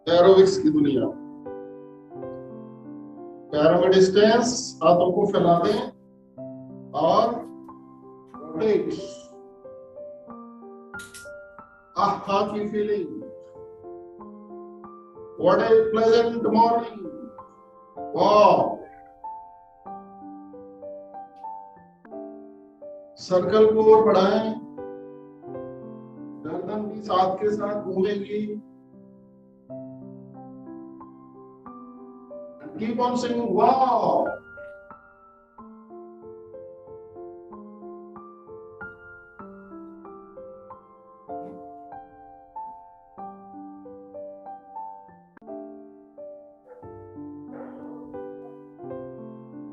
Aerobics की दुनिया। पैरों में डिस्टेंस, हाथों को फैला दें और रोटेट। आहा की feeling, what A pleasant morning, वाह। सर्कल को और बढ़ाएं, गर्दन भी साथ के साथ घूमेगी। Keep on saying wow.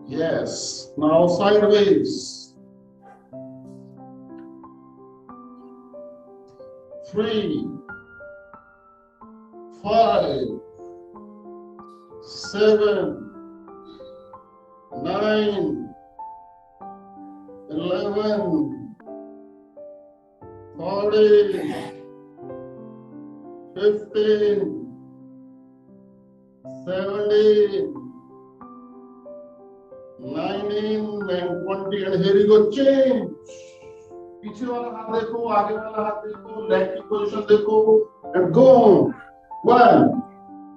Yes, now sideways. 3, 5, 7, 9, 11, 14, 15, 17, 19 and 20 and here you go, change. पीछे वाला हाथ देखो, आगे वाला हाथ देखो, लेग की पोजीशन देखो and go. 1,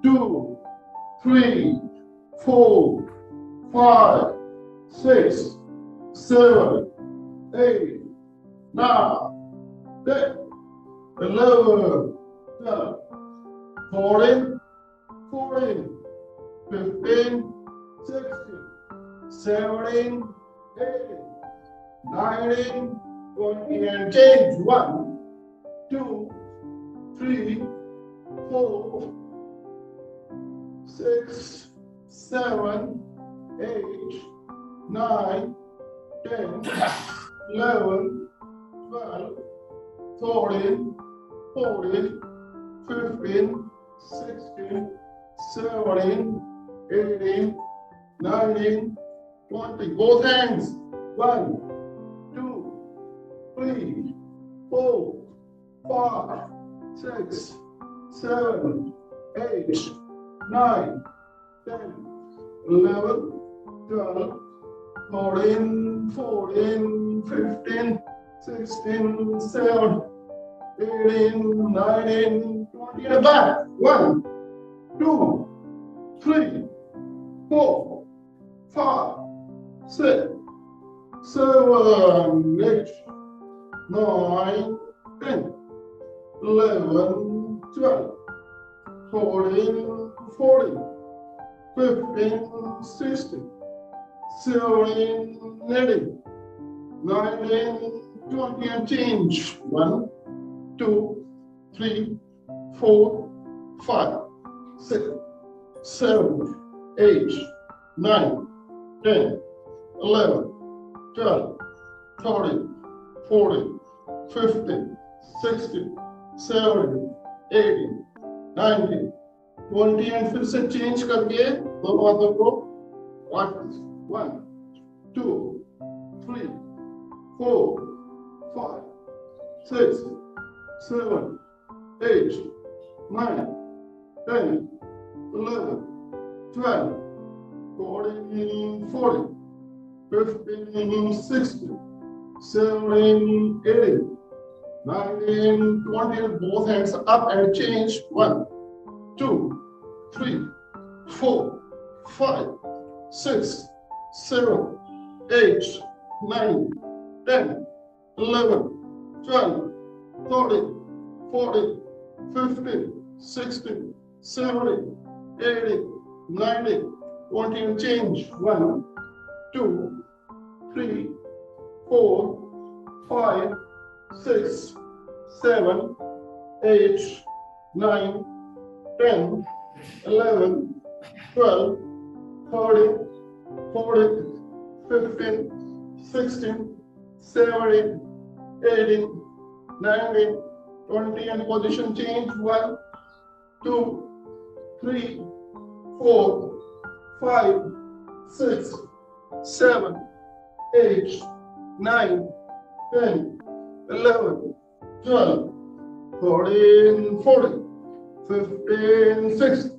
2, 3, 4, 5, 6, 7, 8, 9, 10, 11, 12, 14, 15, 16, 17, 18, 19, 20 and change. 1, 2, 3, 4, 6, 7, 8, 9, 10, 11, 12, 13, 14, 15, 16, 17, 18, 19, 20. Both hands. 1, 2, 3, 4, 5, 6, 7, 8, 9, 10, 11, 12, 13, 14, 15, 16, 17, 18, 19, 20, and back. 1, 2, 3, 4, 5, 6, 7, 8, 9, 10, 11, 12, 13, 14, 15, 16, 17, 18, 19, 20, and change. 1, 2, 3, 4, 5, 6, 7, 8, 9, 10, 11, 12, 13, 14, 15, 16, 17, 18, 19, 20 and फिर से चेंज करके दोनों हाथों को 1, 2, 3, 4, 5, 6, 7, 8, 9, 10, 11, 12, 14, 15, 16, 17, 18, 19, 20, and both hands up and change. 1, 2, 3, 4, 5, 6, 7, 8, 9, 10, 11, 12, 13, 14, 15, 16, 17, 18, 19, 20, and change. 1, 2, 3, 4, 5, 6, 7, 8, 9, 10, 11, 12, 13, 14, 15, 16, 17, 18, 19, 20, and position change. 1, 2, 3, 4, 5, 6, 7, 8, 9, 10, 11, 12, 13, 14, 15, 16,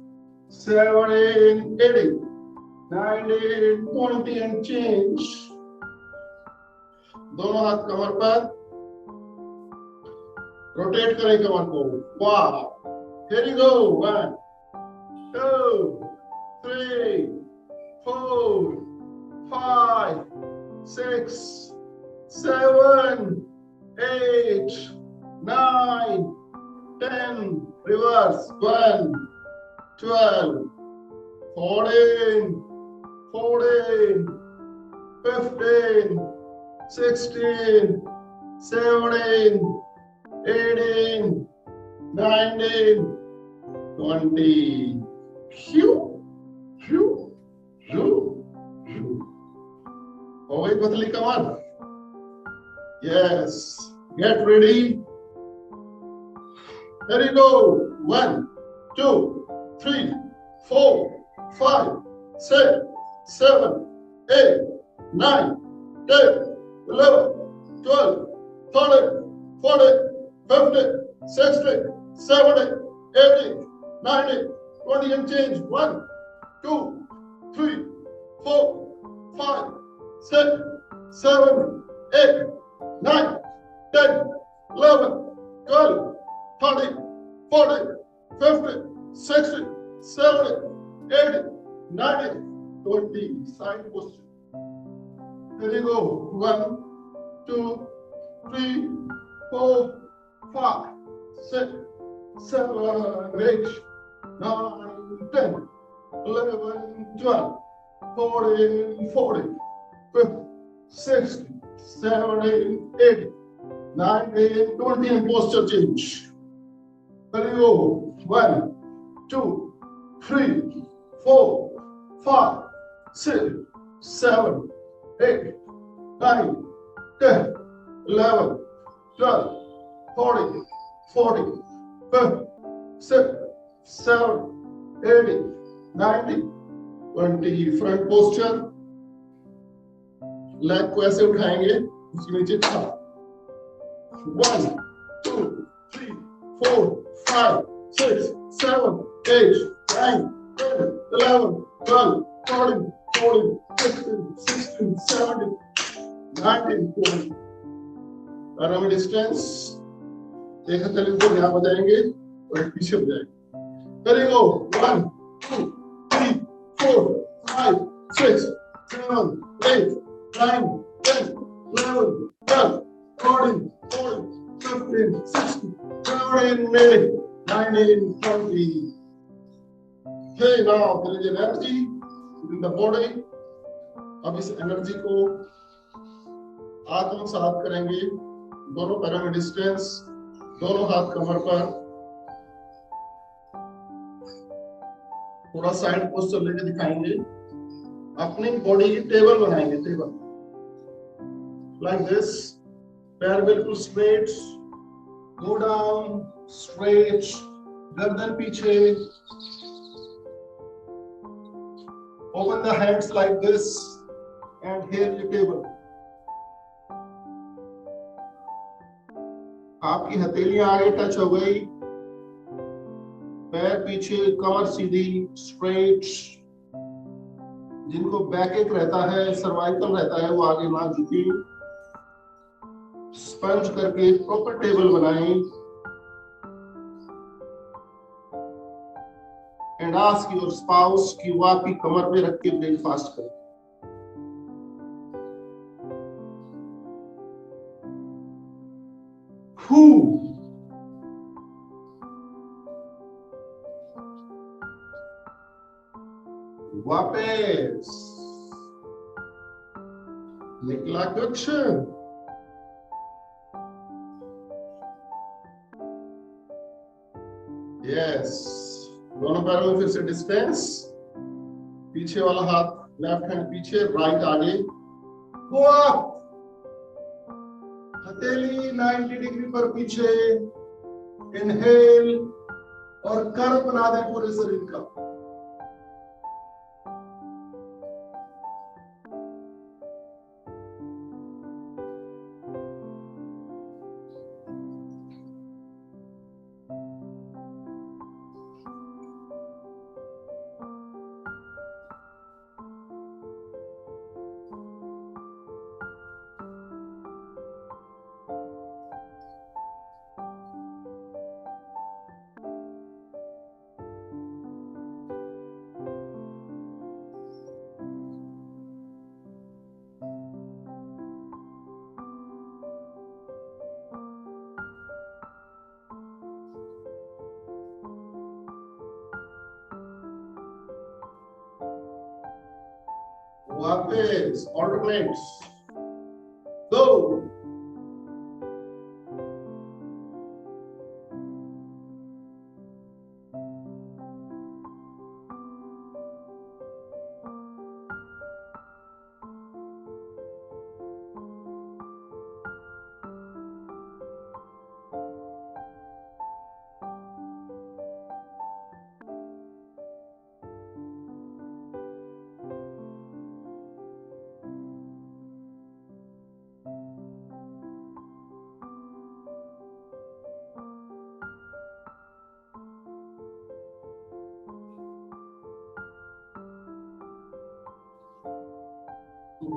17, 18, 19, 20 and change. दोनों हाथ कमर पर रोटेट करें कमर को. वाह. Here you go. 1, 2, 3, 4, 5, 6, 7, 8, 9, 10. Reverse. 1, 12, 14, 14, 15, 16, 17, 18, 19, 20. Phew, phew, phew, phew. हो गई पतली कमर. Yes. Get ready. There you go. 1, 2, 3, 4, 5, 6, 7, 8, 9, 10, 11, 12, 13, 14, 15, 16, 17, 18, 19, 20 and change. 1, 2, 3, 4, 5, 6, 7, 8, 9, 10, 11, 12, 13, 14, 15, 16, 17, 18, 19, 20. Side posture. There you go. 1, 2, 3, 4, 5, 6, 7, 8, 9, 10, 11, 12, 14, 15, 16, 17, 18, 19, 20 and posture change. There you go. 1, 2, 3, 4, 5, 6, 7, 8, 9, 10, 11, 12, 13, 14, 15, 16, 17, 18, 19, 20. Front posture. Leg को ऐसे उठाएंगे, उसके नीचे छा. 1, 2, 3, 4, 5, 6, 7, 8, 9, 10, 11, 12, 13, 14, 15, 16, 17, 19, 20. पैरामी डिस्टेंस. एक हथेली को यहाँ बजाएंगे और पीछे बजाएंगे. There you go. 1, 2, 3, 4, 5, 6, 7, 8, 9, 10, 11, 12, 13, 14, 15, 16, 17, 18, 19, 20. Okay, now there is an energy in the body. अब इस एनर्जी को आत्मसात करेंगे. दोनों पैरों में डिस्टेंस, दोनों हाथ कमर पर. थोड़ा साइड पोस्टर लेके दिखाएंगे. अपनी बॉडी की टेबल बनाएंगे. Table like this. पैर बिल्कुल स्ट्रेट. Go down straight. गर्दन पीछे. Open the hands like this and here the table. आपकी हथेलियां आगे टच हो गई. पैर पीछे, कमर सीधी, स्ट्रेट. जिनको बैक एक रहता है, सर्वाइकल रहता है, वो आगे ना झुके. स्पंज करके प्रॉपर टेबल बनाएं. And ask your spouse कि वो आपकी कमर पे रख के ब्रेकफास्ट करें. वापस निकला कुछ. यस. दोनों पैरों में फिर से डिस्टेंस. पीछे वाला हाथ लेफ्ट हैंड पीछे, राइट आगे. Go up. हथेली 90 डिग्री पर पीछे. इनहेल और कर्व बना दें पूरे शरीर का. वापस ऑल्टरनेट्स, दो,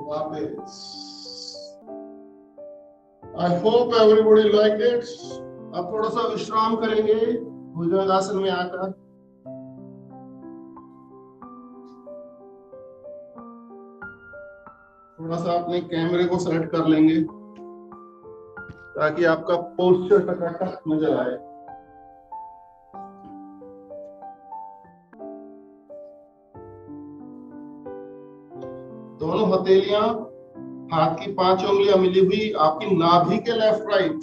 वापस। I hope everybody like it. अब थोड़ा सा विश्राम करेंगे भुजंगासन में आकर। थोड़ा सा अपने कैमरे को सेलेक्ट कर लेंगे ताकि आपका पोस्चर टकाटक नजर आए। दोनों हथेलियां हाथ की 5 उंगलियां मिली हुई आपकी नाभि के लेफ्ट राइट,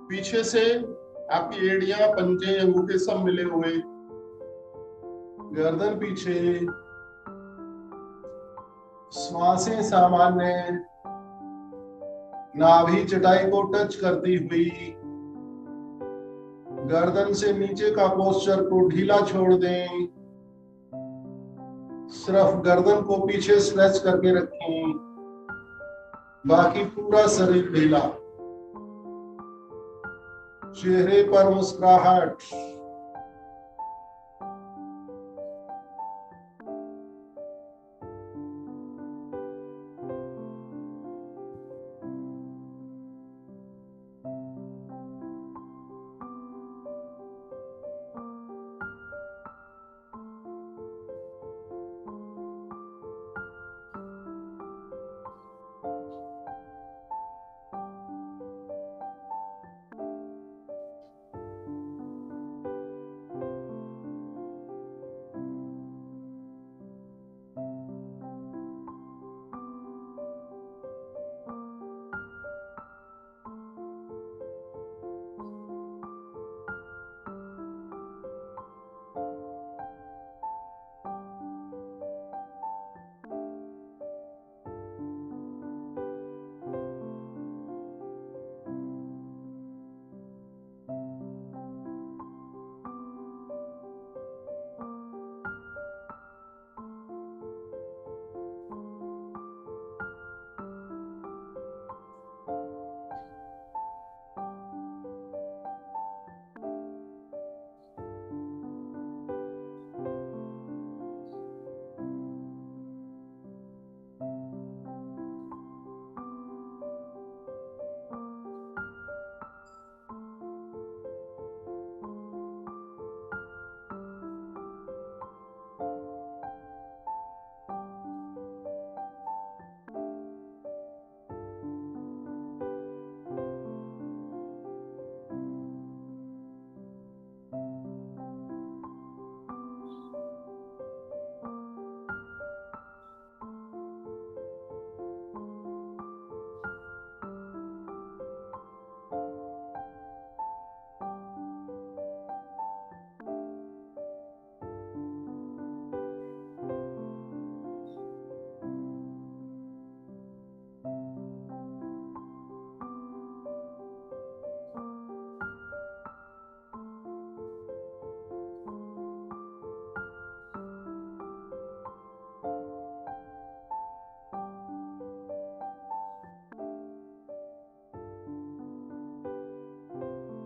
पीछे से आपकी एड़ियां, पंजे, अंगूठे सब मिले हुए, गर्दन पीछे, श्वासें सामान्य, नाभि चटाई को टच करती हुई, गर्दन से नीचे का पोस्चर को ढीला छोड़ दें, सिर्फ गर्दन को पीछे स्ट्रेच करके रखें, बाकी पूरा शरीर ढीला, चेहरे पर मुस्कुराहट।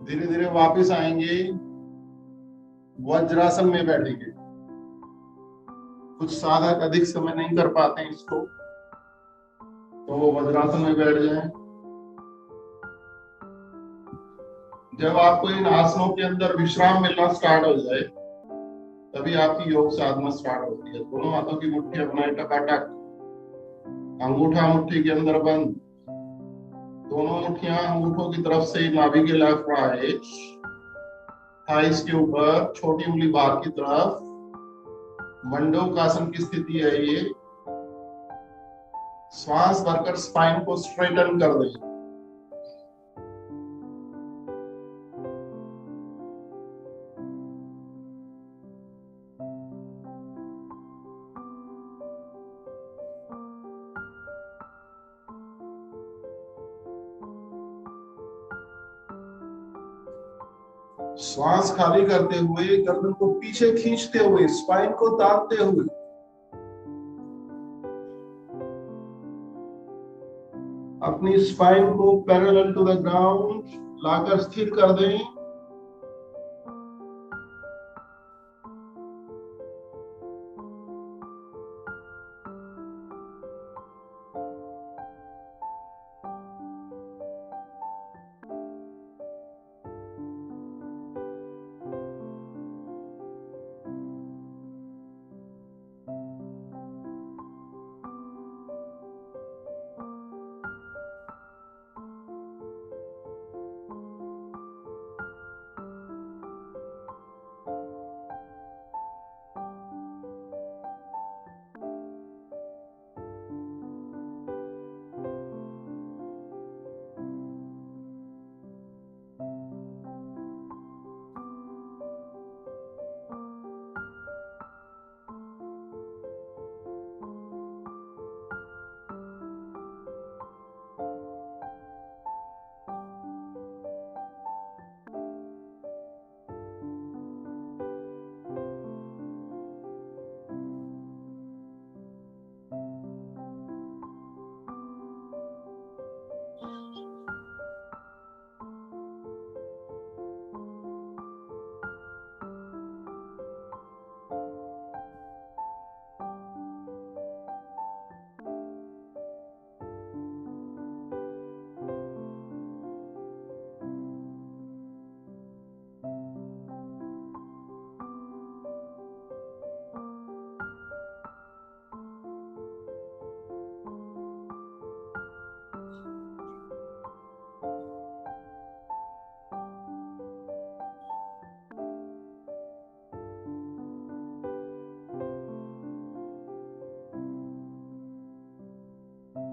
धीरे धीरे वापस आएंगे, वज्रासन में बैठेंगे। कुछ साधक अधिक समय नहीं कर पाते हैं इसको, तो वो वज्रासन में बैठ जाएं। जब आपको इन आसनों के अंदर विश्राम मिलना स्टार्ट हो जाए, तभी आपकी योग साधना स्टार्ट होती है। दोनों हाथों की मुट्ठी अपनाए टकाटक, अंगूठा मुट्ठी के अंदर बंद, दोनों मुट्ठियां अंगूठों की तरफ से नाभि के लेफ्ट राइट, थाइस के ऊपर, छोटी उंगली बाहर की तरफ, मंडूकासन की स्थिति है ये। श्वास भरकर स्पाइन को स्ट्रेटन कर दें। श्वास खाली करते हुए गर्दन को पीछे खींचते हुए स्पाइन को दाबते हुए अपनी स्पाइन को पैरेलल टू द ग्राउंड लाकर स्थिर कर दें।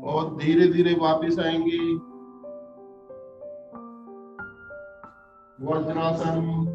और धीरे धीरे वापस आएंगे वज्रासन।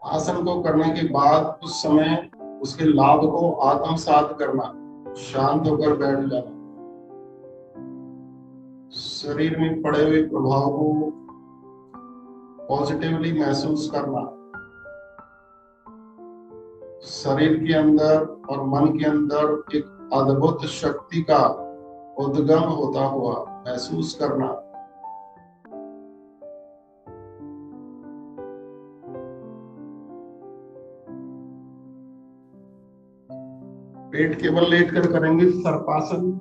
आसन को करने के बाद कुछ समय उसके लाभ को आत्मसात करना, शांत होकर बैठ जाना, शरीर में पड़े हुए प्रभाव को पॉजिटिवली महसूस करना, शरीर के अंदर और मन के अंदर एक अद्भुत शक्ति का उद्गम होता हुआ महसूस करना। पेट केवल लेट कर करेंगे सर्पासन।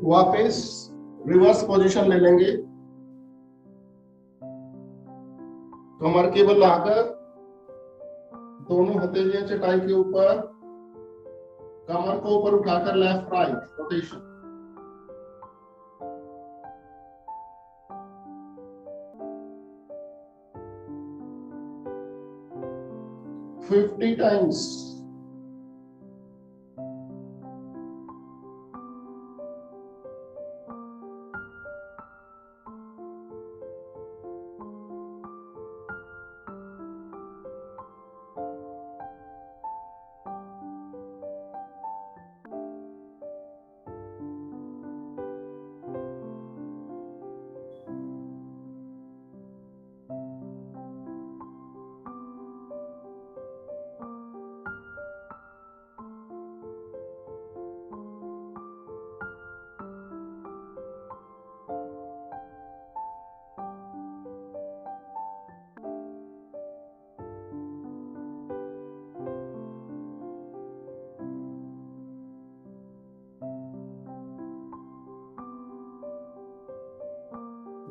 वापस रिवर्स पोजीशन ले लेंगे। कमर के बल लाकर दोनों हथेलियां चटाई के ऊपर, कमर को ऊपर उठाकर लेफ्ट राइट रोटेशन। 50 टाइम्स।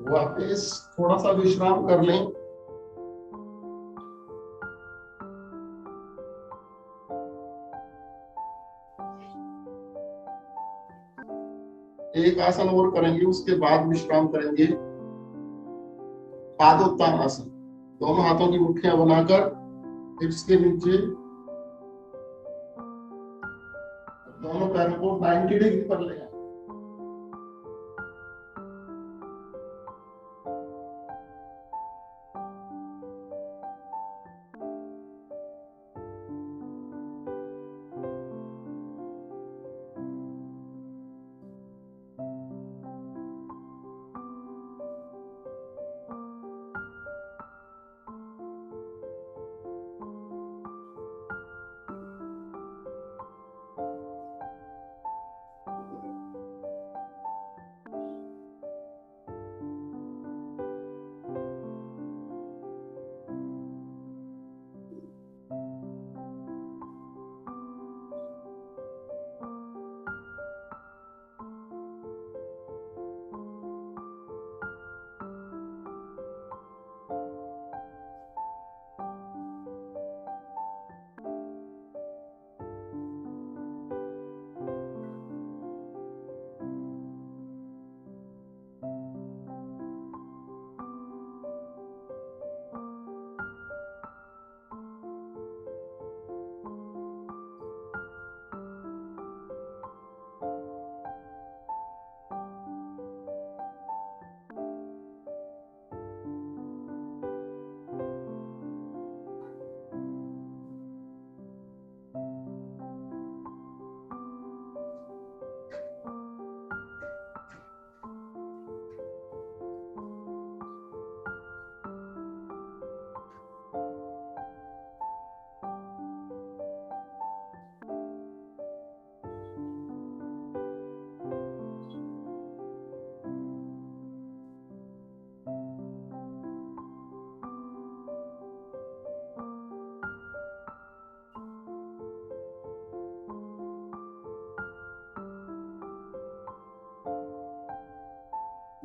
वापस थोड़ा सा विश्राम कर लें। एक आसन और करेंगे, उसके बाद विश्राम करेंगे। पादोत्तान आसन। दोनों हाथों की मुट्ठियां बनाकर हिप्स के नीचे, दोनों पैरों को 90 डिग्री पर ले आए।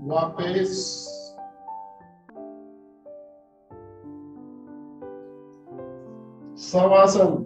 वापस शवासन।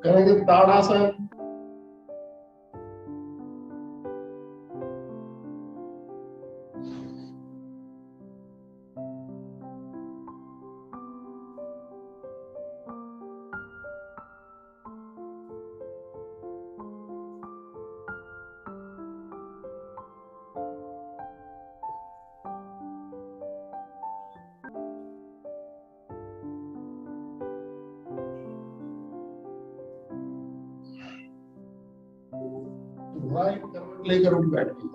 करेंगे ताड़ासन। राइट करवट लेकर उठ बैठिए।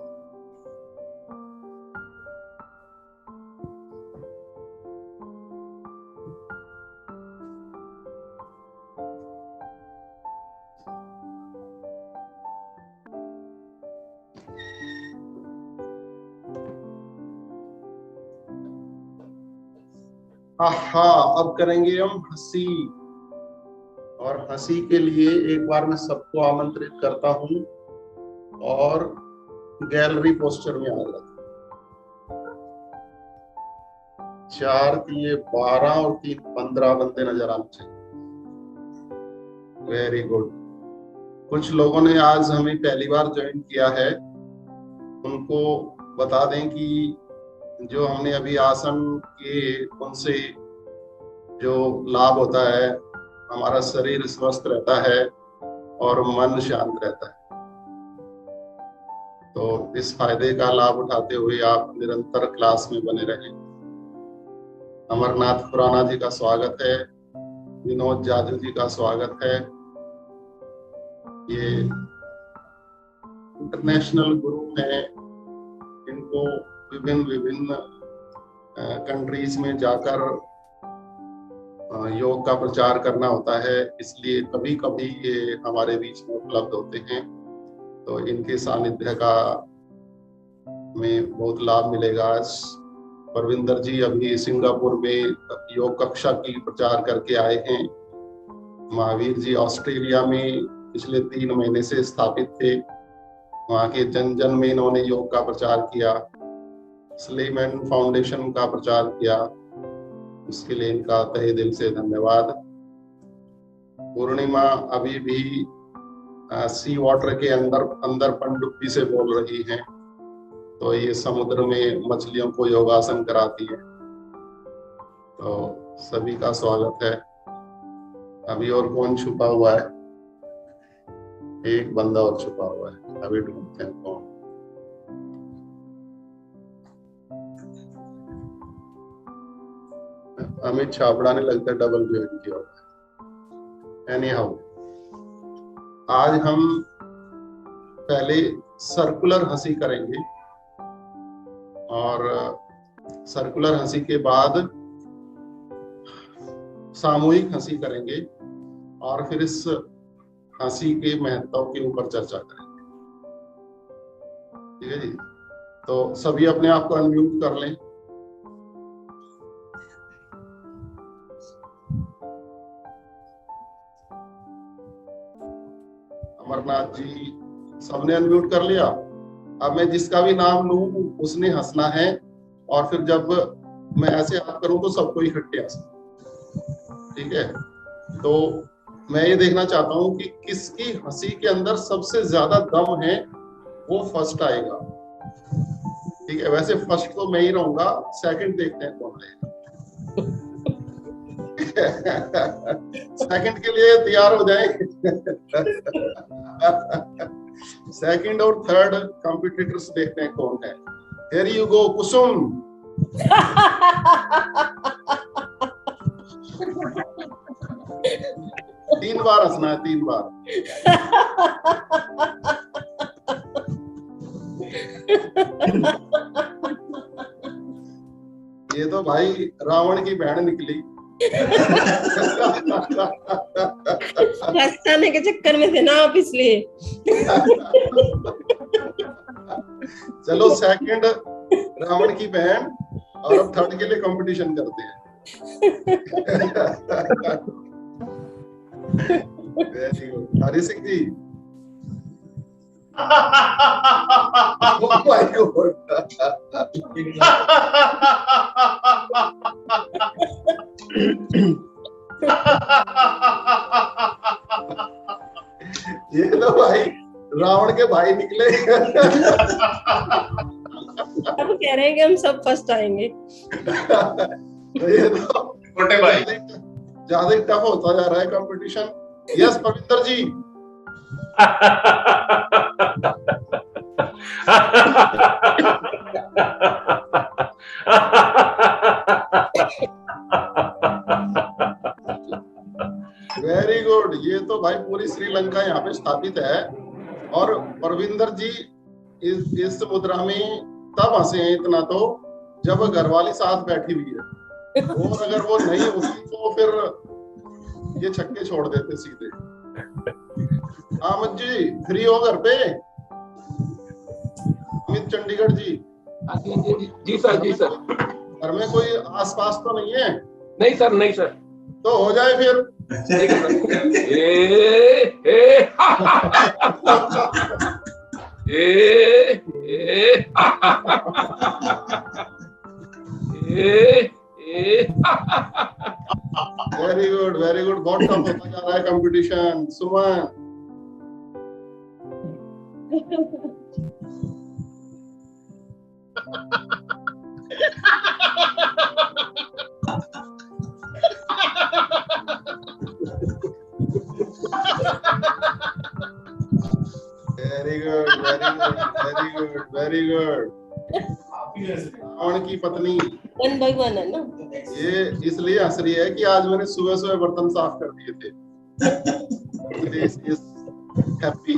अब करेंगे हम हंसी। और हंसी के लिए एक बार मैं सबको आमंत्रित करता हूं और गैलरी पोस्टर में आ जाता। 4 दिए 12 और 3 15 बंदे नजर आने चाहिए। Very good. कुछ लोगों ने आज हमें पहली बार ज्वाइन किया है, उनको बता दें कि जो हमने अभी आसन किए उनसे जो लाभ होता है, हमारा शरीर स्वस्थ रहता है और मन शांत रहता है। तो इस फायदे का लाभ उठाते हुए आप निरंतर क्लास में बने रहें। अमरनाथ खुराना जी का स्वागत है, विनोद जाजू जी का स्वागत है। ये इंटरनेशनल गुरु हैं, इनको विभिन्न कंट्रीज में जाकर योग का प्रचार करना होता है, इसलिए कभी कभी ये हमारे बीच में उपलब्ध होते हैं। तो इनके सानिध्य का में बहुत लाभ मिलेगा। आज परविंदर जी अभी सिंगापुर में योग कक्षा की प्रचार करके आए हैं। महावीर जी ऑस्ट्रेलिया में पिछले 3 महीने से स्थापित थे, वहाँ के जन जन में इन्होंने योग का प्रचार किया, स्लेमैन फाउंडेशन का प्रचार किया, उसके लिए इनका तहे दिल से धन्यवाद। पूर्णिमा अभी भी सी वाटर के अंदर पनडुब्बी से बोल रही हैं, तो ये समुद्र में मछलियों को योगासन कराती है। तो सभी का स्वागत है। अभी और कौन छुपा हुआ है? एक बंदा और छुपा हुआ है, अभी ढूंढते हैं कौन। अमित छाबड़ा ने लगता है डबल ज्वाइन किया होगा। एनी हाउ, आज हम पहले सर्कुलर हंसी करेंगे और सर्कुलर हंसी के बाद सामूहिक हंसी करेंगे और फिर इस हंसी के महत्व के ऊपर चर्चा करेंगे। ठीक है जी? तो सभी अपने आप को अनम्यूट कर लें। अमरनाथ जी सबने अनम्यूट कर लिया। अब मैं जिसका भी नाम लूं उसने हंसना है, और फिर जब मैं ऐसे हाथ करूं तो सबको इकट्ठे हंसना। ठीक है? तो मैं ये देखना चाहता हूं कि किसकी हंसी के अंदर सबसे ज्यादा दम है, वो फर्स्ट आएगा। ठीक है? वैसे फर्स्ट तो मैं ही रहूंगा, सेकंड देखते हैं कौन आएगा। सेकंड के लिए तैयार हो जाए। सेकंड और थर्ड कॉम्पिटिटर्स देखते हैं कौन है। Here you go, कुसुम। 3 बार हंसना है, 3 बार। ये तो भाई रावण की बहन निकली। हंसाने के चक्कर में थे ना आप, इसलिए। चलो सेकंड रावण की बहन, और अब थर्ड के लिए कंपटीशन करते हैं। Very good. Hari Singh ji. Oh my God. ये तो भाई रावण के भाई निकले। अब कह रहे हैं कि हम सब फर्स्ट आएंगे। ये तो छोटे भाई ज्यादा ही टफ होता जा रहा है कंपटीशन। यस पवित्र जी। Very good. ये तो भाई पूरी श्रीलंका यहाँ पे स्थापित है। और परविंदर जी इस मुद्रा में तब हंसे हैं इतना तो जब घरवाली साथ बैठी हुई है, और अगर वो नहीं होती तो फिर ये छक्के छोड़ देते सीधे। अमित जी फ्री हो घर पे? अमित चंडीगढ़ जी। जी सर, जी सर। घर में कोई आसपास तो नहीं है? नहीं सर, नहीं सर। तो हो जाए फिर। Very good, very good. बहुत टफ होता जा रहा है कंपटीशन। सुमन very good, very good, very good, very good. Ravan की पत्नी 1 by 1 है ना। ये इसलिए हंस रही है कि आज मैंने सुबह सुबह बर्तन साफ कर दिए थे। हैप्पी।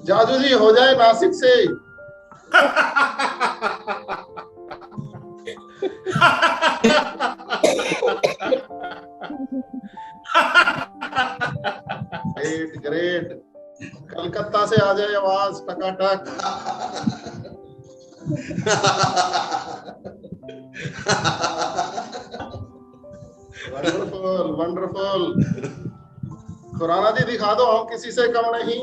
जादू जी हो जाए नासिक से। Great great. कलकत्ता से आ जाए आवाज टकाटक। Wonderful wonderful. खुराना जी दिखा दो, हम किसी से कम नहीं।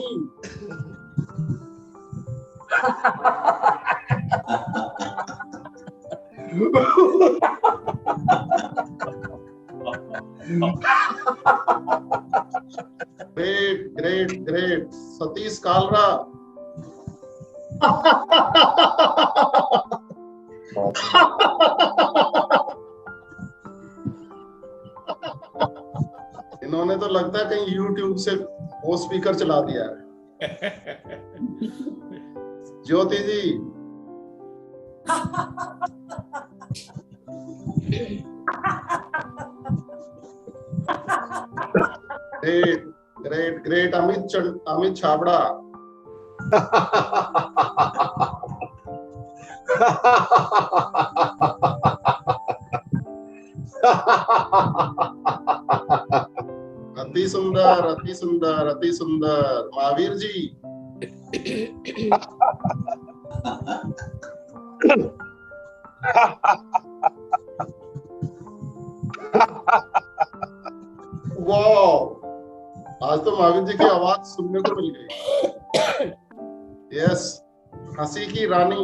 Great great great. Satish Kalra. इन्होंने तो लगता है कहीं YouTube से वो स्पीकर चला दिया है। Jyoti ji. Great great great. Amit Chhabra. अति सुंदर, अति सुंदर, अति सुंदर। महावीर जी। वाह, आज तो महावीर जी की आवाज सुनने को मिल गई। यस। हंसी की रानी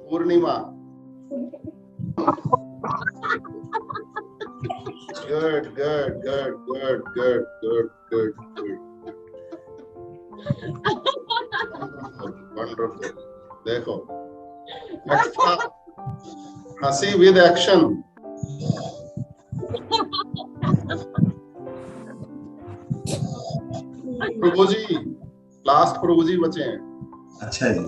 Purnima. Good good good good good good good good. Wonderful. देखो एक्स्ट्रा हंसी with action. Prabhu ji, last Prabhu ji बचे हैं। अच्छा जी।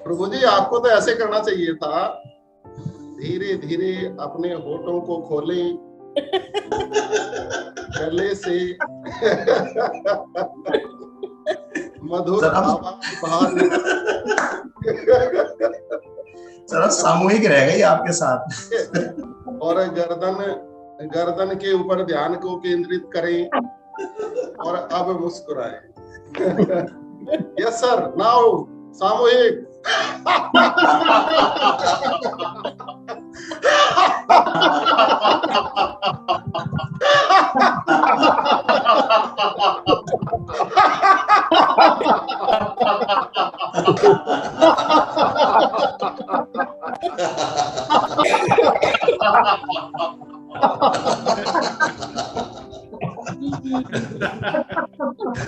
प्रभु जी आपको तो ऐसे करना चाहिए था, धीरे धीरे अपने होठों को खोलें, गले से मधुर आवाज बाहर। सर सामूहिक रहेगा ये आपके साथ। और गर्दन के ऊपर ध्यान को केंद्रित करें और अब मुस्कुराएं। यस सर, नाउ सामूहिक।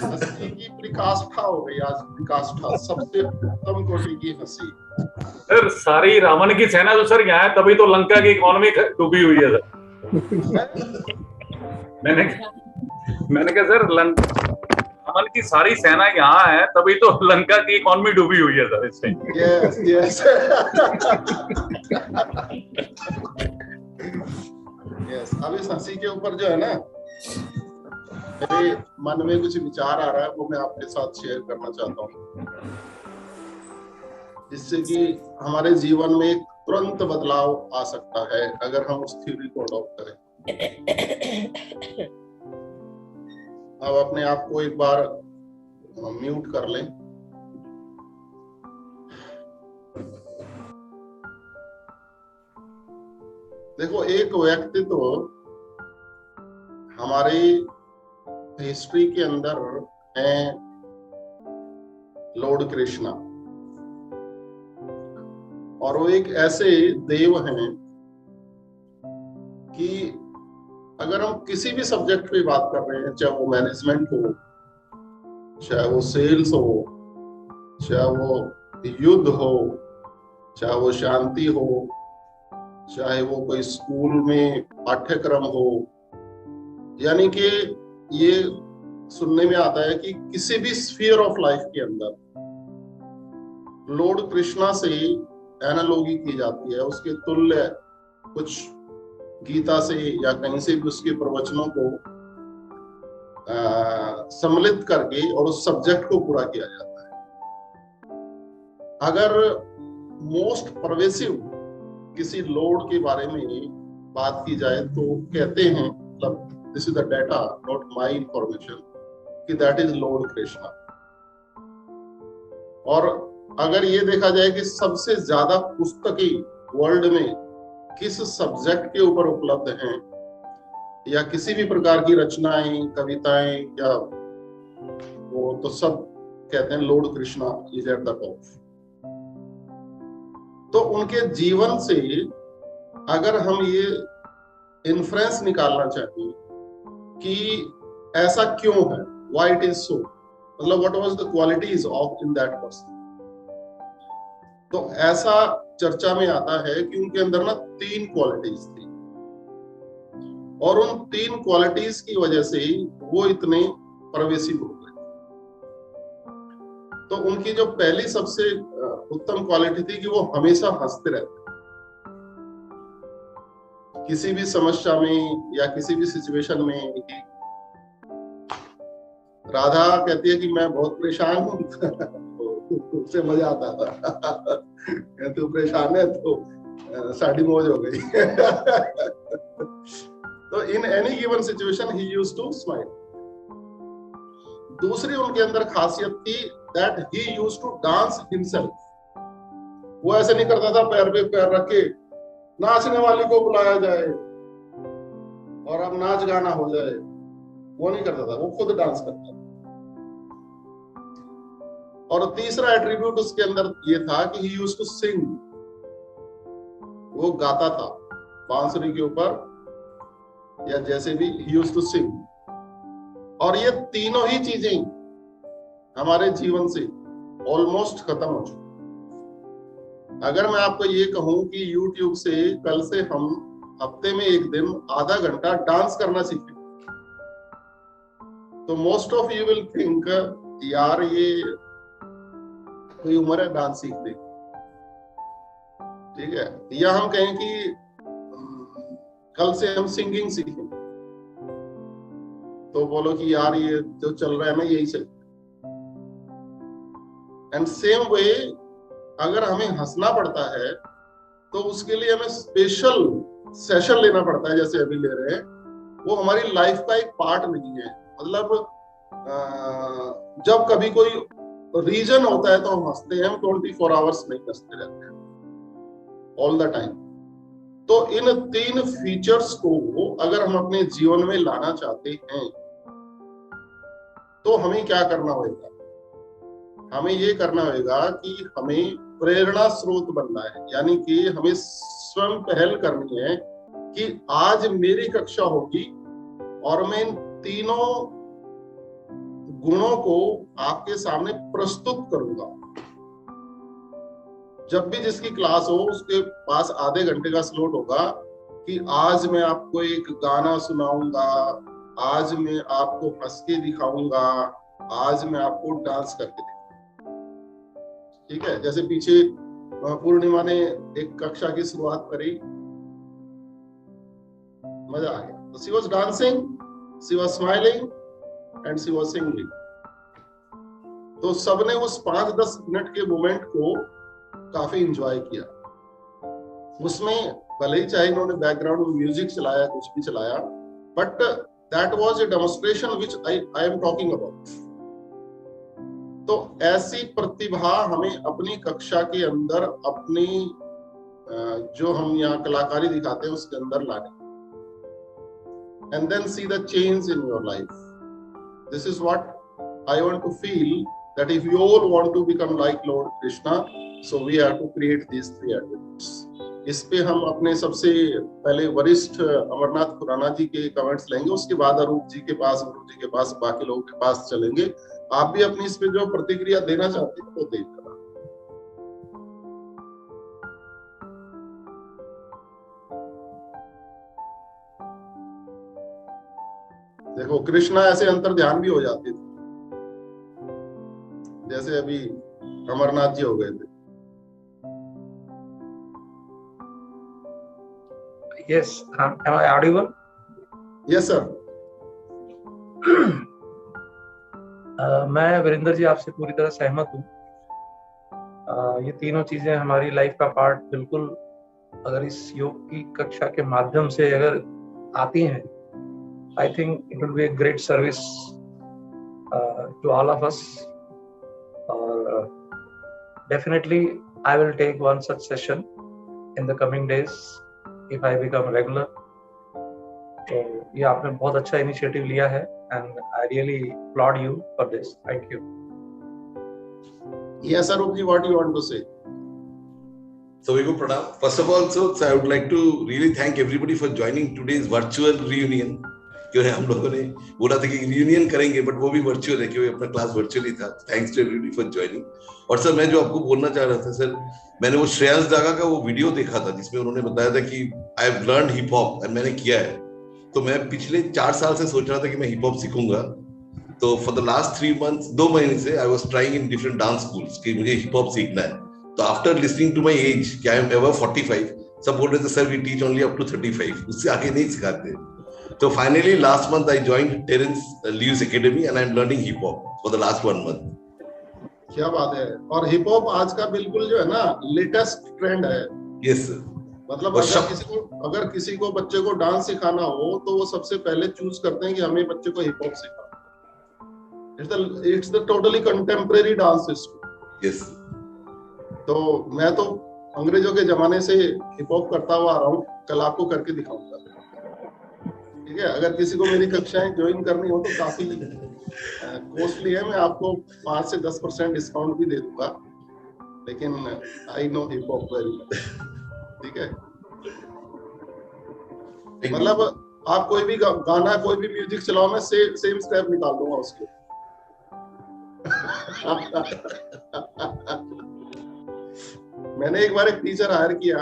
हंसी की प्रकाष्ठा हो गई आज। प्रकाष्ठा सबसे उत्तम कोटि की हंसी। सर सारी रावण की सेना तो सर यहाँ है, तभी तो लंका की इकोनॉमी डूबी हुई है सर। मैंने कहा सर रावण की सारी सेना यहाँ है, तभी तो लंका की इकोनॉमी डूबी हुई है सर इस टाइम। Yes yes yes. अब इस हंसी के ऊपर जो है ना, मेरे मन में कुछ विचार आ रहा है, वो मैं आपके साथ शेयर करना चाहता हूँ, जिससे कि हमारे जीवन में एक तुरंत बदलाव आ सकता है अगर हम उस थ्योरी को अडॉप्ट करें। अब अपने आप को एक बार म्यूट कर लें। देखो, एक व्यक्ति तो हमारी हिस्ट्री के अंदर है लॉर्ड कृष्णा, और वो एक ऐसे देव हैं कि अगर हम किसी भी सब्जेक्ट पे बात कर रहे हैं, चाहे वो मैनेजमेंट हो, चाहे वो सेल्स हो, चाहे वो युद्ध हो, चाहे वो शांति हो, चाहे वो कोई स्कूल में पाठ्यक्रम हो, यानी कि ये सुनने में आता है कि किसी भी स्फीयर ऑफ लाइफ के अंदर लॉर्ड कृष्णा से एनालॉजी की जाती है, उसके तुल्य कुछ गीता से या कहीं से भी उसके प्रवचनों को सम्मिलित करके और उस सब्जेक्ट को पूरा किया जाता है। अगर मोस्ट परवेसिव किसी लॉर्ड के बारे में बात की जाए तो कहते हैं, मतलब this is the data, not my information, कि दैट इज लॉर्ड कृष्णा। और अगर ये देखा जाए कि सबसे ज्यादा पुस्तकें वर्ल्ड में किस सब्जेक्ट के ऊपर उपलब्ध हैं, या किसी भी प्रकार की रचनाएं, कविताएं, या वो तो सब कहते हैं Lord Krishna is at the top. तो उनके जीवन से अगर हम ये इन्फ्रेंस निकालना चाहें कि ऐसा क्यों है, व्हाई इट इज सो, मतलब what was the qualities of in that person, तो ऐसा चर्चा में आता है कि उनके अंदर ना 3 क्वालिटीज थी, और उन 3 क्वालिटीज की वजह से वो इतने परवेसिव हो गए। तो उनकी जो पहली सबसे उत्तम क्वालिटी थी कि वो हमेशा हंसते रहते, किसी भी समस्या में या किसी भी सिचुएशन में। राधा कहती है कि मैं बहुत परेशान हूँ, उससे मजा आता था तू परेशान है तो साड़ी मौज हो गई तो in any given situation he used to smile. दूसरी उनके अंदर खासियत थी that he used to dance himself. वो ऐसे नहीं करता था पैर पे पैर रख के नाचने वाली को बुलाया जाए और अब नाच गाना हो जाए, वो नहीं करता था, वो खुद डांस करता था। और तीसरा एट्रीब्यूट उसके अंदर ये था कि ही यूज्ड टू सिंग, वो गाता था बांसुरी के ऊपर या जैसे भी, ही यूज्ड टू सिंग। और ये तीनों ही चीजें हमारे जीवन से ऑलमोस्ट खत्म हो चुकी। अगर मैं आपको ये कहूं कि YouTube से कल से हम हफ्ते में एक दिन आधा घंटा डांस करना सीखें, तो most of you will think यार ये कोई उम्र है डांस सीखने, ठीक है। या हम कहें कि कल से हम सिंगिंग सीखें, तो बोलो कि यार ये जो चल रहा है ना यही सही। एंड सेम वे अगर हमें हंसना पड़ता है तो उसके लिए हमें स्पेशल सेशन लेना पड़ता है, जैसे अभी ले रहे हैं, वो हमारी लाइफ का एक पार्ट नहीं है। मतलब जब कभी कोई रीजन होता है तो हम हंसते हैं, हम 24 आवर्स नहीं हंसते रहते हैं, ऑल द टाइम। तो इन 3 फीचर्स को अगर हम अपने जीवन में लाना चाहते हैं तो हमें क्या करना होगा? हमें ये करना होगा कि हमें प्रेरणा स्रोत बनना है, यानी कि हमें स्वयं पहल करनी है कि आज मेरी कक्षा होगी और मैं इन तीनों गुणों को आपके सामने प्रस्तुत करूंगा। जब भी जिसकी क्लास हो उसके पास आधे घंटे का स्लॉट होगा कि आज मैं आपको एक गाना सुनाऊंगा, आज मैं आपको हंस के दिखाऊंगा, आज मैं आपको डांस करके दिखाऊंगा, ठीक है। जैसे पीछे पूर्णिमा ने एक कक्षा की शुरुआत करी, मजा आ गया। तो she was dancing, she was smiling and she was singing. तो सबने उस 5-10 मिनट के मोमेंट को काफी एंजॉय किया। उसमें भले ही चाहे इन्होंने बैकग्राउंड में म्यूजिक चलाया, कुछ भी चलाया, but that was a demonstration which I am talking about. तो ऐसी प्रतिभा हमें अपनी कक्षा के अंदर, अपनी जो हम यहाँ कलाकारी दिखाते हैं उसके अंदर लाने, and then see the change in your life. This is what I want to feel, that if you all want to become like Lord Krishna, so we have to create these 3 attributes. इस पे हम अपने सबसे पहले वरिष्ठ अमरनाथ खुराना जी के comments लेंगे, उसके बाद अरूप जी के पास, गुरु जी के पास, बाकी लोगों के पास चलेंगे। आप भी अपनी इस पे जो प्रतिक्रिया देना चाहते हैं वो देकर। देखो कृष्णा ऐसे अंतर ध्यान भी हो जाते थे, जैसे अभी अमरनाथ जी हो गए थे। Yes, am I audible? Yes sir. मैं वीरेंद्र जी आपसे पूरी तरह सहमत हूँ। ये तीनों चीजें हमारी लाइफ का पार्ट बिल्कुल, अगर इस योग की कक्षा के माध्यम से अगर आती हैं, I think it will be a great service to all of us. Definitely, I will take one such session in the coming days if I become regular. तो ये आपने बहुत अच्छा इनिशिएटिव लिया है and I really applaud you for this. Thank you. Yes, Arup ji, what do you want to say? So we go Pranam. First of all, so I would like to really thank everybody for joining today's virtual reunion. क्योंकि हम लोगों ने बोला था कि reunion करेंगे, but वो भी वर्चुअल है क्योंकि अपना क्लास वर्चुअली था। Thanks to everybody for joining. और सर मैं जो आपको बोलना चाह रहा था सर, मैंने वो श्रेयांश दागा का वो वीडियो देखा था जिसमें उन्होंने बताया था कि I have learned hip hop and मैंने किया है। तो मैं पिछले 4 साल से सोच रहा था कि मैं हिप हॉप सीखूंगा। तो फॉर द लास्ट 3 months 2 महीने से I was trying in different dance schools कि मुझे हिप हॉप सीखना है। तो after listening to my age कि आई एम एवर 45, सब बोल रहे थे sir we teach only up to 35, उससे आगे नहीं सिखाते। तो finally last month I joined Terence Lewis academy and I am learning hip hop for the last 1 month। क्या बात है। और हिप हॉप आज का बिल्कुल जो है ना लेटेस्ट ट्रेंड है। Yes sir. मतलब अगर किसी को बच्चे को डांस सिखाना हो तो वो सबसे पहले चूज करते हैं कि हमें बच्चे को हिप हॉप सिखाना। It's the totally contemporary dance system. Yes. तो मैं तो अंग्रेजों के जमाने से हिप हॉप करता हुआ आ रहा हूँ, कल आपको करके दिखाऊंगा। ठीक है, अगर किसी को मेरी कक्षाएं ज्वाइन करनी हो तो काफी कॉस्टली है, मैं आपको 5 से 10% डिस्काउंट भी दे दूंगा, लेकिन I know hip hop very well. ठीक है, मतलब आप कोई भी गाना, कोई भी म्यूजिक चलाओ, मैं सेम स्टेप निकाल दूंगा उसके। मैंने एक बार एक टीचर हायर किया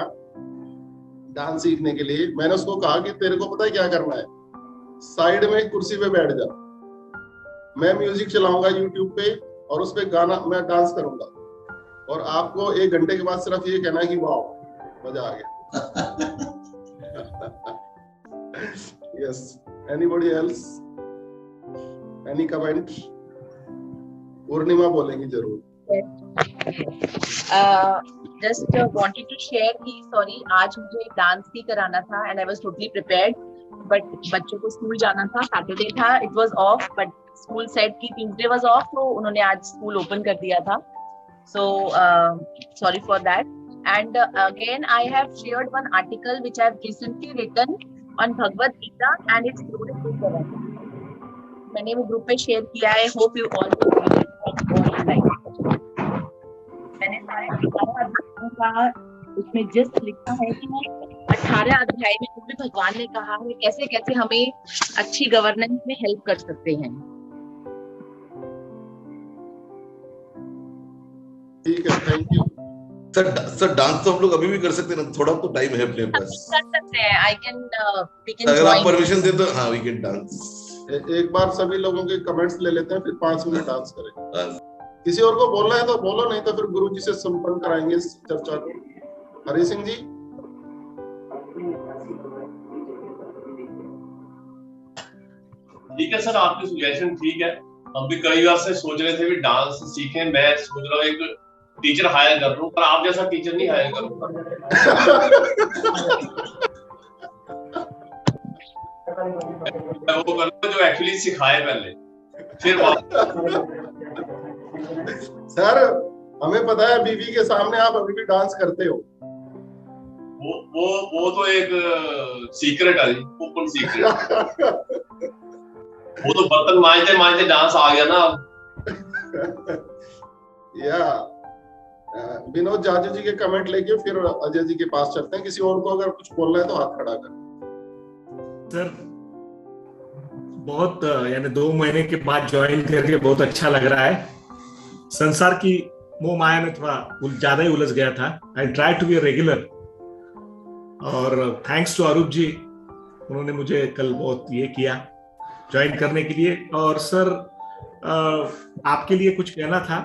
डांस सीखने के लिए। मैंने उसको कहा कि तेरे को पता है क्या करना है, साइड में एक कुर्सी पे बैठ जा, मैं म्यूजिक चलाऊंगा यूट्यूब पे और उस पे गाना, मैं डांस करूंगा, और आपको 1 घंटे के बाद सिर्फ ये कहना है कि वाह मजा आ गया। Yes, anybody else, any comment? Purnima बोलेंगी जरूर। Just wanted to share कि sorry आज मुझे डांस ही कराना था and I was totally prepared, but बच्चों को स्कूल जाना था, सैटरडे था, it was off, but school said कि Tuesday was off, तो उन्होंने आज स्कूल ओपन कर दिया था, so sorry for that. And again I have shared one article which I have recently written on Bhagavad Gita and its glory to the world. मैंने वो group पे share किया है, hope you all like. मैंने सारे 18 अध्यायों का उसमें जस्ट लिखा है कि 18 अध्याय में जो भी भगवान ने कहा है कैसे कैसे हमें अच्छी गवर्नेंस में हेल्प कर सकते हैं। ठीक है, थैंक यू। सर डांस तो हम लोग अभी भी कर सकते हैं ना, थोड़ा तो टाइम है अपने पास। कर सकते हैं, आई कैन वी कैन अगर आप परमिशन दे तो हाँ वी कैन डांस। एक बार सभी लोगों के कमेंट्स ले लेते हैं, फिर 5 मिनट डांस करेंगे। हाँ। किसी और को बोलना है तो बोलो, नहीं तो फिर गुरु जी से संपन्न कराएंगे इस चर्चा को। हरि सिंह जी। ठीक है सर, आपकी सुजेशन ठीक है। हम भी कई बार से सोच रहे थे भी डांस सीखें। मैं सोच रहा हूँ एक टीचर हायर कर लूं, पर आप जैसा टीचर नहीं हायर करूंगा। वो करूंगा जो एक्चुअली सिखाए पहले, फिर सर हमें पता है बीवी के सामने आप अभी भी डांस करते हो। वो तो एक सीक्रेट है, ओपन सीक्रेट। वो तो बर्तन मांजते मांजते डांस आ गया ना। या विनोद जाजू जी के कमेंट लेके फिर अजय जी के पास चलते हैं। किसी और को अगर कुछ बोलना है तो हाथ खड़ा कर। सर बहुत यानी 2 महीने के बाद ज्वाइन करके बहुत अच्छा लग रहा है। संसार की मोह माया में थोड़ा ज्यादा ही उलझ गया था। I try to be regular, और थैंक्स टू अरूप जी, उन्होंने मुझे कल बहुत ये किया ज्वाइन करने के लिए। और सर आपके लिए कुछ कहना था।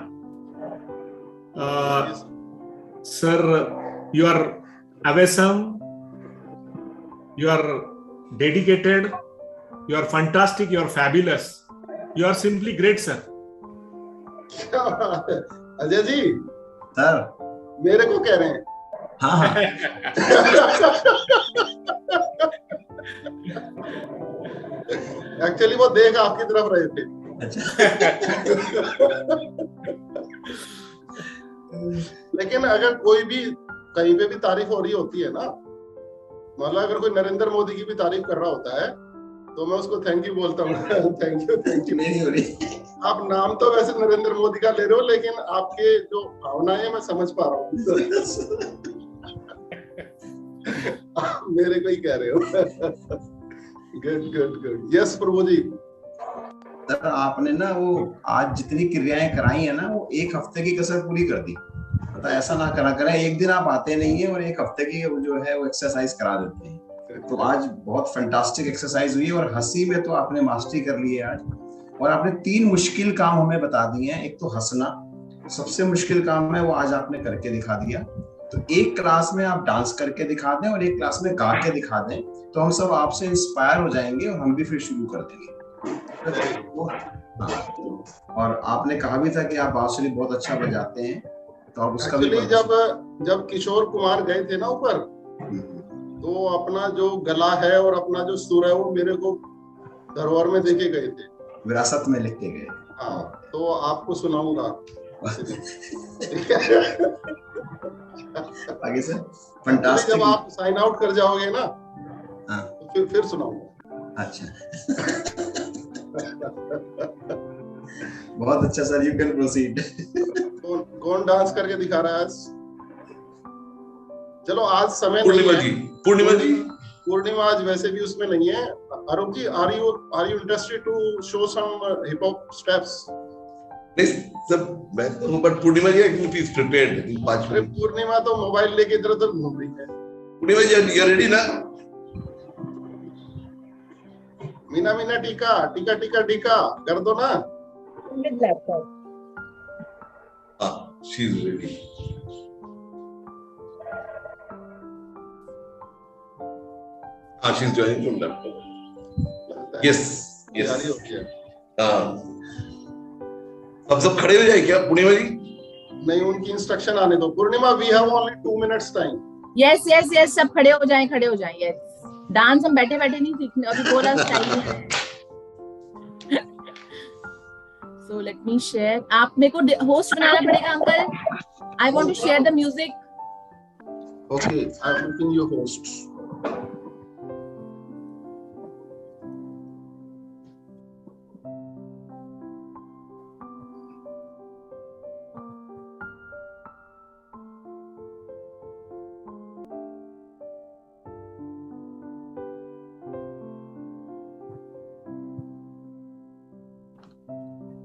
Sir you are awesome, you are dedicated, you are fantastic, you are fabulous, you are simply great sir. Ajay ji sir मेरे को कह रहे हैं? हाँ हाँ एक्चुअली वो देख आपकी तरफ रहे थे। लेकिन अगर कोई भी कहीं पे भी तारीफ हो रही होती है ना, मतलब अगर कोई नरेंद्र मोदी की भी तारीफ कर रहा होता है तो मैं उसको थैंक यू बोलता हूँ। थैंक यू नहीं हो रही। आप नाम तो वैसे नरेंद्र मोदी का ले रहे हो, लेकिन आपके जो भावनाएं मैं समझ पा रहा हूँ। आप मेरे को ही कह रहे हो। Good good good. यस प्रभु जी। सर आपने ना वो आज जितनी क्रियाएं कराई है ना, वो 1 हफ्ते की कसर पूरी कर दी। मतलब ऐसा ना करा करें, एक दिन आप आते नहीं है और 1 हफ्ते की जो है वो एक्सरसाइज करा देते हैं। तो आज बहुत फैंटास्टिक एक्सरसाइज हुई, और हंसी में तो आपने मास्टरी कर ली है आज। और आपने 3 मुश्किल काम हमें बता दिए हैं। एक तो हंसना सबसे मुश्किल काम है, वो आज आपने करके दिखा दिया। तो एक क्लास में आप डांस करके दिखा दें और एक क्लास में गा के दिखा दें, तो हम सब आपसे इंस्पायर हो जाएंगे और हम भी फिर शुरू कर देंगे। और आपने कहा भी था कि आप बांसुरी बहुत अच्छा बजाते हैं, तो आप उसका भी जब किशोर कुमार गए थे ना ऊपर, तो अपना जो गला है और अपना जो सुर है वो मेरे को धरोहर में देके गए थे, विरासत में लिख के गए। हाँ, तो आपको सुनाऊंगा आगे से फैंटास्टिक। जब आप साइन आउट कर जाओगे ना, हाँ, तो फिर सुनाऊंगा। अच्छा बहुत अच्छा सर, यू कैन प्रोसीड। कौन डांस करके दिखा रहा है आज? चलो आज समय पूर्णिमा नहीं जी। है। पूर्णिमा आज वैसे भी उसमें नहीं है। Arup ji, are you interested to show some hip hop steps? सब मैं तो, but Purnima ji I think is prepared in 5 minute. Purnima तो मोबाइल लेके इधर उधर घूम रही है। पूर्णिमा जी यू रेडी ना? मीना मीना टीका टीका टीका टीका कर दो ना। With laptop. She is ready. She is joining from laptop. Yes yes. अब सब खड़े हो जाए क्या पूर्णिमा जी? नहीं, उनकी इंस्ट्रक्शन आने दो। Purnima, we have only 2 minutes time. Yes yes yes, सब खड़े हो जाएं। यस, डांस हम बैठे बैठे नहीं सीखने, अभी पूरा स्टाइल है। So let me share. आप मेरे को होस्ट बनाना पड़ेगा uncle. I want to share the music. Okay, I am making you host.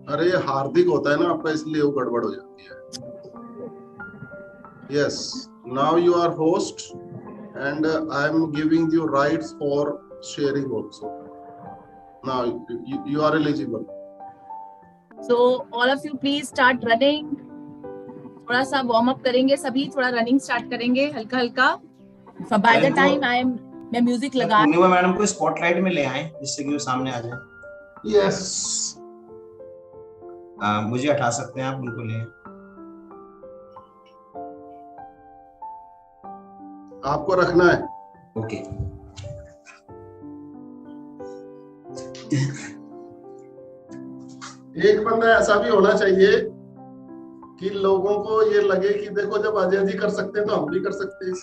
अरे ये हार्दिक होता है ना आपका, इसलिए वो गड़बड़ हो जाती है। Yes, now you are host and I am giving you rights for sharing also. Now you are eligible. So all of you please start running. थोड़ा सा वार्म अप करेंगे सभी, थोड़ा रनिंग स्टार्ट करेंगे हल्का हल्का. By the time मैं music लगा पूर्णिमा मैडम को स्पॉटलाइट में ले आए जिससे कि वो सामने आ जाए. Yes. मुझे हटा सकते हैं आप, उनको ले. आपको रखना है. ओके. एक बंदा ऐसा भी होना चाहिए कि लोगों को ये लगे कि देखो जब अजय जी कर सकते हैं तो हम भी कर सकते हैं.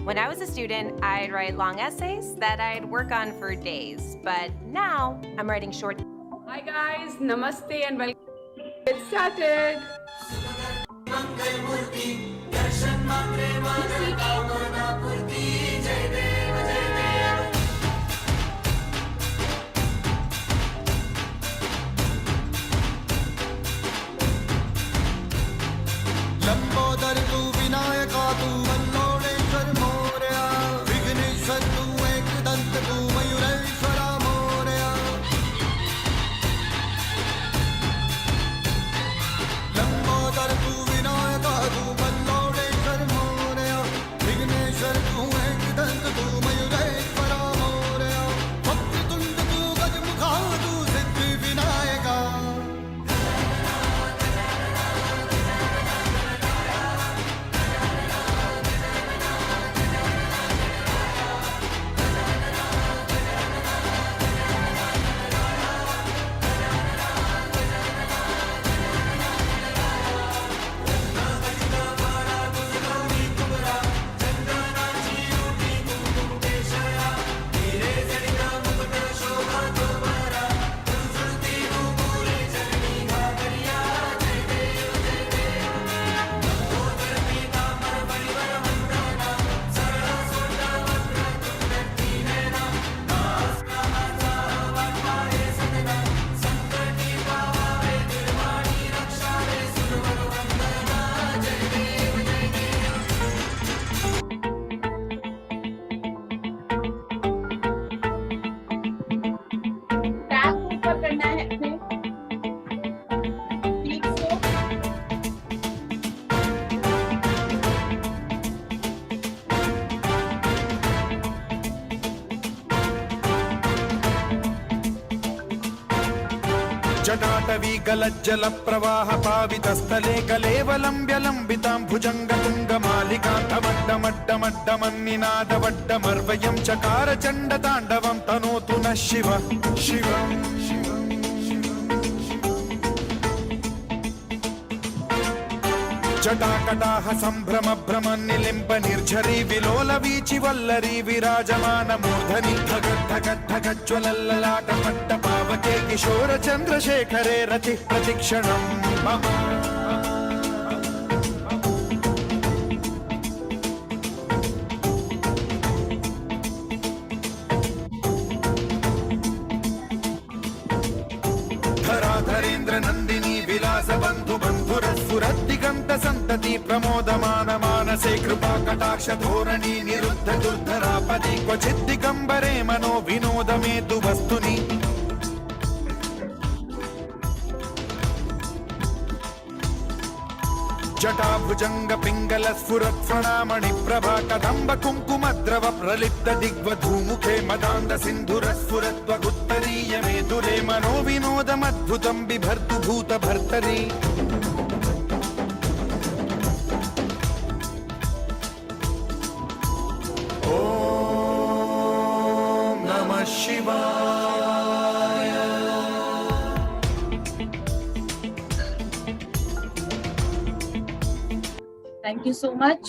When I was a student, I'd write long essays that I'd work on for days. But now I'm writing short. Hi guys, namaste and welcome. Get started. Lambodar तू विनायका तू मल्लोडेश्वर मोरया, विघ्नेश्वर तू एकदंत तू मयूरेश्वरा मोरया. लंबोदर तू विनायका तू मल्लोडेश्वर मोरया, विघ्नेश्वर तू एकदंत तू मयूरेश्वरा मोरया. वक्रतुंड तू गजमुखा तू सिद्धि विनायका. जटाटवी गलज्जल प्रवाह पावितस्थले कलेवलम्ब्य लम्बितां भुजंग तुंग मालिकान्तमड्डमड्डमड्डमन्निनादवड्डमर्वयं चकार चण्ड ताण्डवं तनोतु नः शिव शिवम्. जटाकटाह संभ्रम भ्रम निलिम्ब निर्झरी विलोल वीचि वल्लरी विराजमान मूर्धनि धगत् धगत् धगज्ज्वलल्ललाट पट्ट पावके किशोर चन्द्रशेखरे रतिः प्रतिक्षणं मम. धराधरेन्द्र नन्दिनी विलास बन्धु बन्धुरस्फुरद्दिगन्त सन्तति प्रमोदमान मानसे कृपा कटाक्ष धोरणी निरुद्ध दुर्धरापदि क्वचित् दिगम्बरे मनो विनोद मेतु वस्तुनि. जटाभुजंग पिंगल स्फुरत् प्रणामणि प्रभा कदम्ब कुङ्कुमद्रव प्रलिप्त दिग्वधूमुखे मदान्द सिन्धुर स्फुरत् त्वगुत्तरीय मेदुरे मनो विनोदमद्भुतं बिभर्तु भूत भर्तरि. ॐ नमः शिवाय. Thank you so much.